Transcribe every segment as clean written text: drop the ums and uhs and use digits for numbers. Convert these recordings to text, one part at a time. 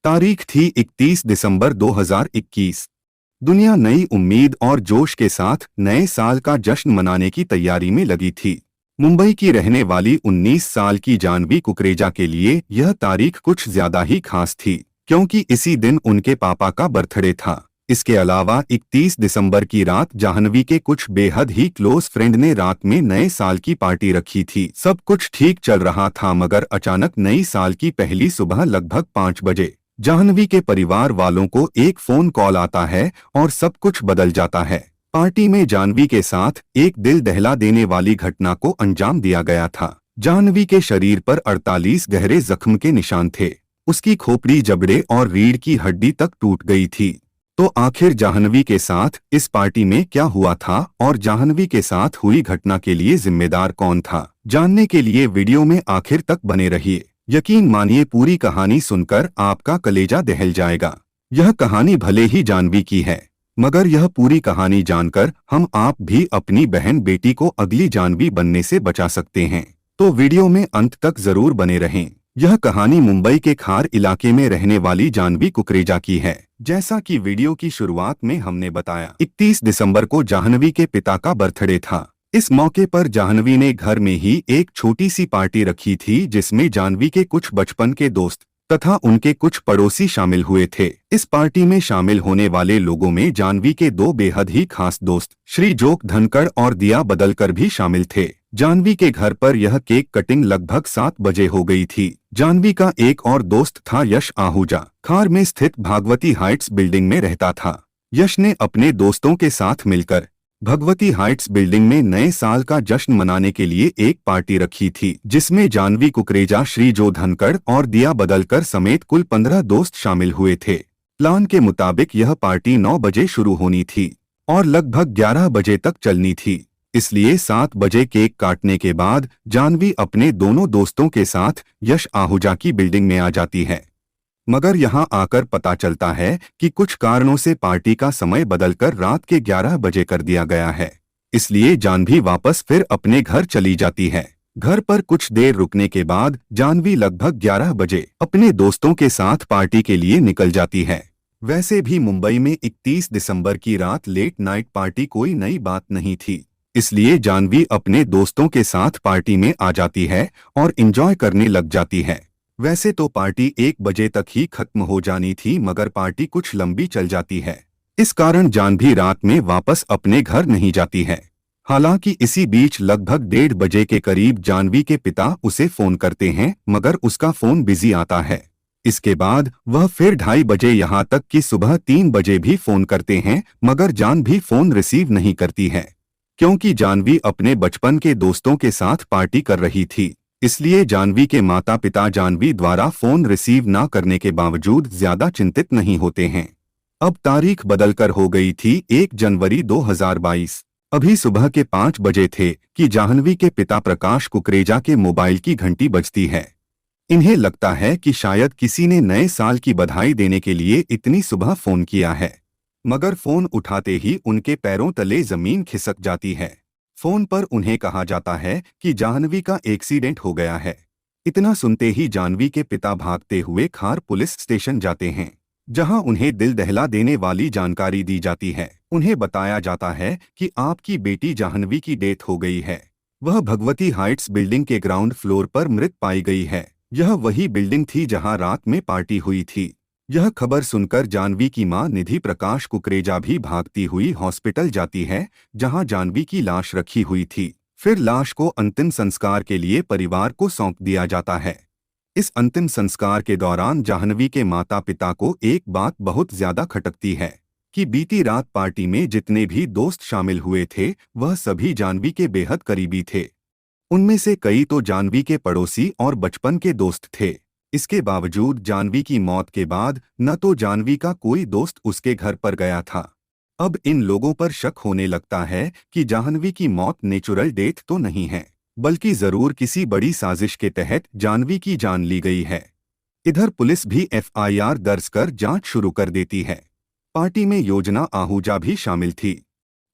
तारीख थी 31 दिसंबर 2021। दुनिया नई उम्मीद और जोश के साथ नए साल का जश्न मनाने की तैयारी में लगी थी। मुंबई की रहने वाली 19 साल की जाह्नवी कुकरेजा के लिए यह तारीख कुछ ज्यादा ही खास थी, क्योंकि इसी दिन उनके पापा का बर्थडे था। इसके अलावा 31 दिसंबर की रात जाह्नवी के कुछ बेहद ही क्लोज फ्रेंड ने रात में नए साल की पार्टी रखी थी। सब कुछ ठीक चल रहा था, मगर अचानक नई साल की पहली सुबह लगभग 5 बजे जाह्नवी के परिवार वालों को एक फोन कॉल आता है और सब कुछ बदल जाता है। पार्टी में जाह्नवी के साथ एक दिल दहला देने वाली घटना को अंजाम दिया गया था। जाह्नवी के शरीर पर 48 गहरे जख्म के निशान थे। उसकी खोपड़ी, जबड़े और रीढ़ की हड्डी तक टूट गई थी। तो आखिर जाह्नवी के साथ इस पार्टी में क्या हुआ था और जाह्नवी के साथ हुई घटना के लिए जिम्मेदार कौन था? जानने के लिए वीडियो में आखिर तक बने रहिए। यकीन मानिए, पूरी कहानी सुनकर आपका कलेजा दहल जाएगा। यह कहानी भले ही जाह्नवी की है, मगर यह पूरी कहानी जानकर हम आप भी अपनी बहन बेटी को अगली जाह्नवी बनने से बचा सकते हैं। तो वीडियो में अंत तक जरूर बने रहें। यह कहानी मुंबई के खार इलाके में रहने वाली जाह्नवी कुकरेजा की है। जैसा कि वीडियो की शुरुआत में हमने बताया, 31 दिसंबर को जाह्नवी के पिता का बर्थडे था। इस मौके पर जाह्नवी ने घर में ही एक छोटी सी पार्टी रखी थी, जिसमें जाह्नवी के कुछ बचपन के दोस्त तथा उनके कुछ पड़ोसी शामिल हुए थे। इस पार्टी में शामिल होने वाले लोगों में जाह्नवी के दो बेहद ही खास दोस्त श्रीजोत धनखड़ और दिया बदलकर भी शामिल थे। जाह्नवी के घर पर यह केक कटिंग लगभग 7 बजे हो गई थी। जाह्नवी का एक और दोस्त था यश आहूजा। खार में स्थित भागवती हाइट्स बिल्डिंग में रहता था। यश ने अपने दोस्तों के साथ मिलकर भगवती हाइट्स बिल्डिंग में नए साल का जश्न मनाने के लिए एक पार्टी रखी थी, जिसमें जाह्नवी कुकरेजा, श्रीजोत धनखड़ और दिया बदलकर समेत कुल 15 दोस्त शामिल हुए थे। प्लान के मुताबिक यह पार्टी 9 बजे शुरू होनी थी और लगभग 11 बजे तक चलनी थी। इसलिए 7 बजे केक काटने के बाद जाह्नवी अपने दोनों दोस्तों के साथ यश आहूजा की बिल्डिंग में आ जाती है। मगर यहाँ आकर पता चलता है कि कुछ कारणों से पार्टी का समय बदलकर रात के 11 बजे कर दिया गया है। इसलिए जाह्नवी वापस फिर अपने घर चली जाती है। घर पर कुछ देर रुकने के बाद जाह्नवी लगभग 11 बजे अपने दोस्तों के साथ पार्टी के लिए निकल जाती है। वैसे भी मुंबई में 31 दिसंबर की रात लेट नाइट पार्टी कोई नई बात नहीं थी, इसलिए जाह्नवी अपने दोस्तों के साथ पार्टी में आ जाती है और एंजॉय करने लग जाती है। वैसे तो पार्टी 1 बजे तक ही खत्म हो जानी थी, मगर पार्टी कुछ लंबी चल जाती है। इस कारण जाह्नवी रात में वापस अपने घर नहीं जाती है। हालांकि इसी बीच लगभग 1:30 बजे के करीब जाह्नवी के पिता उसे फोन करते हैं, मगर उसका फोन बिजी आता है। इसके बाद वह फिर 2:30 बजे यहाँ तक कि सुबह 3 बजे भी फोन करते हैं, मगर जाह्नवी फोन रिसीव नहीं करती है। क्योंकि जाह्नवी अपने बचपन के दोस्तों के साथ पार्टी कर रही थी, इसलिए जाह्नवी के माता पिता जाह्नवी द्वारा फोन रिसीव न करने के बावजूद ज्यादा चिंतित नहीं होते हैं। अब तारीख बदलकर हो गई थी 1 जनवरी 2022। अभी सुबह के 5 बजे थे कि जाह्नवी के पिता प्रकाश कुकरेजा के मोबाइल की घंटी बजती है। इन्हें लगता है कि शायद किसी ने नए साल की बधाई देने के लिए इतनी सुबह फोन किया है, मगर फोन उठाते ही उनके पैरों तले जमीन खिसक जाती है। फोन पर उन्हें कहा जाता है कि जाह्नवी का एक्सीडेंट हो गया है। इतना सुनते ही जाह्नवी के पिता भागते हुए खार पुलिस स्टेशन जाते हैं, जहां उन्हें दिल दहला देने वाली जानकारी दी जाती है। उन्हें बताया जाता है कि आपकी बेटी जाह्नवी की डेथ हो गई है। वह भगवती हाइट्स बिल्डिंग के ग्राउंड फ्लोर पर मृत पाई गई है। यह वही बिल्डिंग थी जहां रात में पार्टी हुई थी। यह खबर सुनकर जाह्नवी की मां निधि प्रकाश कुकरेजा भी भागती हुई हॉस्पिटल जाती है, जहां जाह्नवी की लाश रखी हुई थी। फिर लाश को अंतिम संस्कार के लिए परिवार को सौंप दिया जाता है। इस अंतिम संस्कार के दौरान जाह्नवी के माता पिता को एक बात बहुत ज्यादा खटकती है कि बीती रात पार्टी में जितने भी दोस्त शामिल हुए थे, वह सभी जाह्नवी के बेहद करीबी थे। उनमें से कई तो जाह्नवी के पड़ोसी और बचपन के दोस्त थे। इसके बावजूद जाह्नवी की मौत के बाद न तो जाह्नवी का कोई दोस्त उसके घर पर गया था। अब इन लोगों पर शक होने लगता है कि जाह्नवी की मौत नेचुरल डेथ तो नहीं है, बल्कि जरूर किसी बड़ी साजिश के तहत जाह्नवी की जान ली गई है। इधर पुलिस भी FIR दर्ज कर जांच शुरू कर देती है। पार्टी में योजना आहूजा भी शामिल थी।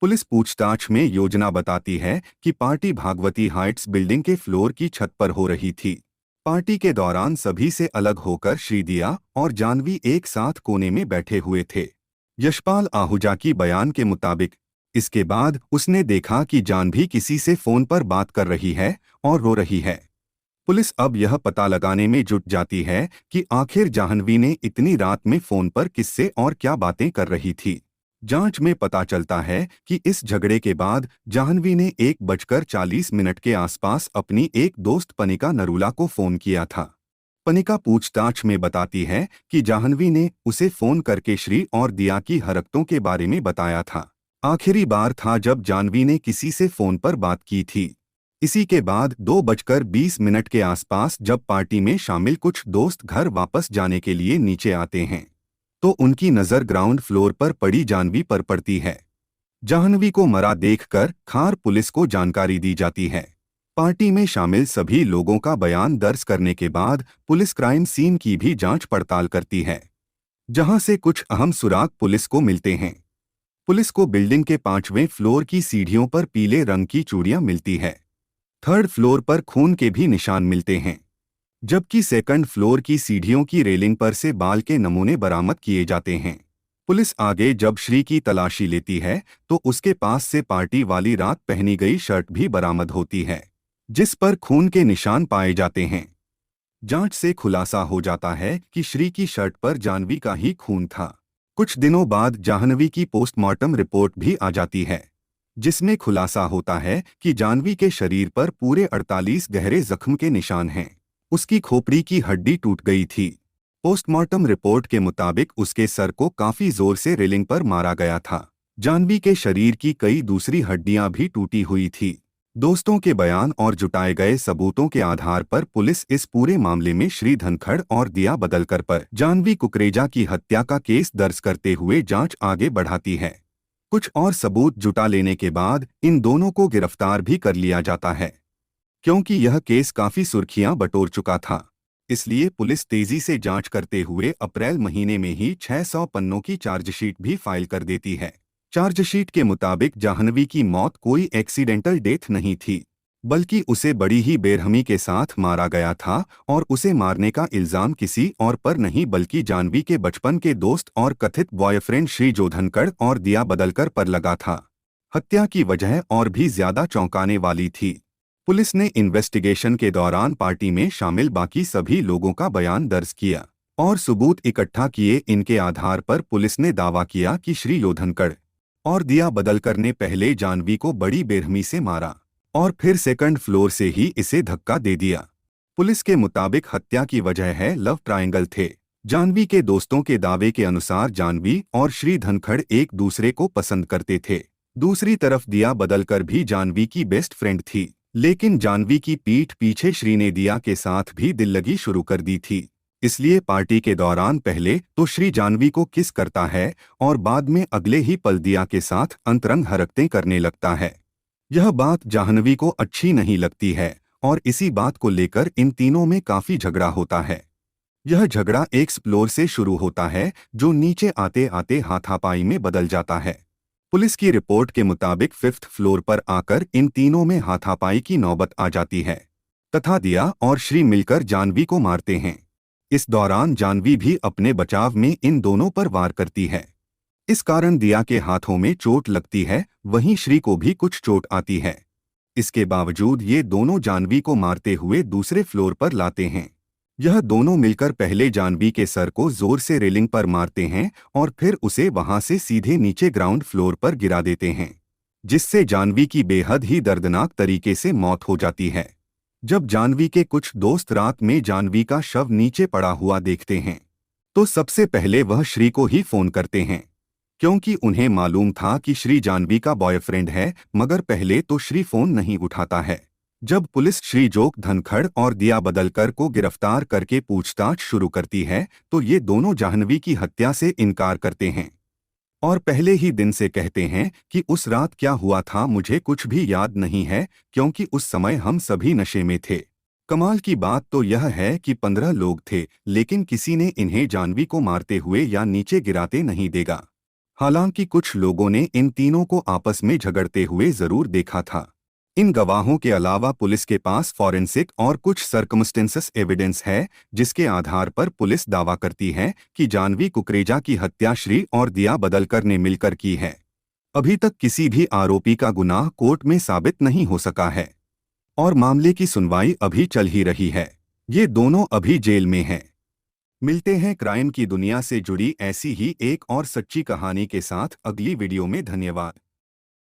पुलिस पूछताछ में योजना बताती है कि पार्टी भागवती हाइट्स बिल्डिंग के फ्लोर की छत पर हो रही थी। पार्टी के दौरान सभी से अलग होकर श्रीदिया और जाह्नवी एक साथ कोने में बैठे हुए थे। यशपाल आहूजा की बयान के मुताबिक इसके बाद उसने देखा कि जाह्नवी किसी से फोन पर बात कर रही है और रो रही है। पुलिस अब यह पता लगाने में जुट जाती है कि आखिर जाह्नवी ने इतनी रात में फोन पर किससे और क्या बातें कर रही थी। जांच में पता चलता है कि इस झगड़े के बाद जाह्नवी ने 1:40 के आसपास अपनी एक दोस्त पनिका नरूला को फोन किया था। पनिका पूछताछ में बताती है कि जाह्नवी ने उसे फोन करके श्री और दिया की हरकतों के बारे में बताया था। आखिरी बार था जब जाह्नवी ने किसी से फोन पर बात की थी। इसी के बाद 2:20 के आसपास जब पार्टी में शामिल कुछ दोस्त घर वापस जाने के लिए नीचे आते हैं तो उनकी नज़र ग्राउंड फ्लोर पर पड़ी जाह्नवी पर पड़ती है। जाह्नवी को मरा देखकर खार पुलिस को जानकारी दी जाती है। पार्टी में शामिल सभी लोगों का बयान दर्ज करने के बाद पुलिस क्राइम सीन की भी जांच पड़ताल करती है, जहां से कुछ अहम सुराग पुलिस को मिलते हैं। पुलिस को बिल्डिंग के 5वें फ्लोर की सीढ़ियों पर पीले रंग की चूड़ियां मिलती है। 3rd फ्लोर पर खून के भी निशान मिलते हैं, जबकि 2nd फ्लोर की सीढ़ियों की रेलिंग पर से बाल के नमूने बरामद किए जाते हैं। पुलिस आगे जब श्री की तलाशी लेती है तो उसके पास से पार्टी वाली रात पहनी गई शर्ट भी बरामद होती है, जिस पर खून के निशान पाए जाते हैं। जांच से खुलासा हो जाता है कि श्री की शर्ट पर जाह्नवी का ही खून था। कुछ दिनों बाद जाह्नवी की पोस्टमार्टम रिपोर्ट भी आ जाती है, जिसमें खुलासा होता है कि जाह्नवी के शरीर पर पूरे 48 गहरे जख्म के निशान हैं। उसकी खोपड़ी की हड्डी टूट गई थी। पोस्टमार्टम रिपोर्ट के मुताबिक उसके सर को काफी जोर से रेलिंग पर मारा गया था। जाह्नवी के शरीर की कई दूसरी हड्डियां भी टूटी हुई थी। दोस्तों के बयान और जुटाए गए सबूतों के आधार पर पुलिस इस पूरे मामले में श्री धनखड़ और दिया बदलकर पर जाह्नवी कुकरेजा की हत्या का केस दर्ज करते हुए जांच आगे बढ़ाती है। कुछ और सबूत जुटा लेने के बाद इन दोनों को गिरफ्तार भी कर लिया जाता है। क्योंकि यह केस काफी सुर्खियां बटोर चुका था, इसलिए पुलिस तेजी से जांच करते हुए अप्रैल महीने में ही 600 पन्नों की चार्जशीट भी फाइल कर देती है। चार्जशीट के मुताबिक जाह्नवी की मौत कोई एक्सीडेंटल डेथ नहीं थी, बल्कि उसे बड़ी ही बेरहमी के साथ मारा गया था और उसे मारने का इल्जाम किसी और पर नहीं बल्कि जाह्नवी के बचपन के दोस्त और कथित बॉयफ्रेंड श्री जो धनखड़ और दिया बदलकर पर लगा था। हत्या की वजह और भी ज्यादा चौंकाने वाली थी। पुलिस ने इन्वेस्टिगेशन के दौरान पार्टी में शामिल बाकी सभी लोगों का बयान दर्ज किया और सबूत इकट्ठा किए। इनके आधार पर पुलिस ने दावा किया कि श्री यो धनखड़ और दिया बदलकर ने पहले जाह्नवी को बड़ी बेरहमी से मारा और फिर 2nd फ्लोर से ही इसे धक्का दे दिया। पुलिस के मुताबिक हत्या की वजह है लव ट्रायंगल थे। जाह्नवी के दोस्तों के दावे के अनुसार जाह्नवी और श्री धनखड़ एक दूसरे को पसंद करते थे। दूसरी तरफ दिया बदलकर भी जाह्नवी की बेस्ट फ्रेंड थी, लेकिन जाह्नवी की पीठ पीछे श्री ने दिया के साथ भी दिल्लगी शुरू कर दी थी। इसलिए पार्टी के दौरान पहले तो श्री जाह्नवी को किस करता है और बाद में अगले ही पल दिया के साथ अंतरंग हरकतें करने लगता है। यह बात जाह्नवी को अच्छी नहीं लगती है और इसी बात को लेकर इन तीनों में काफी झगड़ा होता है। यह झगड़ा एक फ्लोर से शुरू होता है जो नीचे आते आते हाथापाई में बदल जाता है। पुलिस की रिपोर्ट के मुताबिक 5th फ्लोर पर आकर इन तीनों में हाथापाई की नौबत आ जाती है तथा दिया और श्री मिलकर जाह्नवी को मारते हैं। इस दौरान जाह्नवी भी अपने बचाव में इन दोनों पर वार करती है। इस कारण दिया के हाथों में चोट लगती है, वहीं श्री को भी कुछ चोट आती है। इसके बावजूद ये दोनों जाह्नवी को मारते हुए दूसरे फ्लोर पर लाते हैं। यह दोनों मिलकर पहले जाह्नवी के सर को जोर से रेलिंग पर मारते हैं और फिर उसे वहां से सीधे नीचे ग्राउंड फ्लोर पर गिरा देते हैं, जिससे जाह्नवी की बेहद ही दर्दनाक तरीके से मौत हो जाती है। जब जाह्नवी के कुछ दोस्त रात में जाह्नवी का शव नीचे पड़ा हुआ देखते हैं तो सबसे पहले वह श्री को ही फोन करते हैं, क्योंकि उन्हें मालूम था कि श्री जाह्नवी का बॉयफ्रेंड है। मगर पहले तो श्री फोन नहीं उठाता है। जब पुलिस श्री जोग धनखड़ और दिया बदलकर को गिरफ्तार करके पूछताछ शुरू करती है तो ये दोनों जाह्नवी की हत्या से इनकार करते हैं और पहले ही दिन से कहते हैं कि उस रात क्या हुआ था मुझे कुछ भी याद नहीं है, क्योंकि उस समय हम सभी नशे में थे। कमाल की बात तो यह है कि 15 लोग थे, लेकिन किसी ने इन्हें जाह्नवी को मारते हुए या नीचे गिराते नहीं देखा। हालांकि कुछ लोगों ने इन तीनों को आपस में झगड़ते हुए जरूर देखा था। इन गवाहों के अलावा पुलिस के पास फॉरेंसिक और कुछ सर्कमस्टेंसेस एविडेंस है, जिसके आधार पर पुलिस दावा करती है कि जानवी कुकरेजा की हत्या श्री और दिया बदलकर ने मिलकर की है। अभी तक किसी भी आरोपी का गुनाह कोर्ट में साबित नहीं हो सका है और मामले की सुनवाई अभी चल ही रही है। ये दोनों अभी जेल में हैं। मिलते हैं क्राइम की दुनिया से जुड़ी ऐसी ही एक और सच्ची कहानी के साथ अगली वीडियो में। धन्यवाद।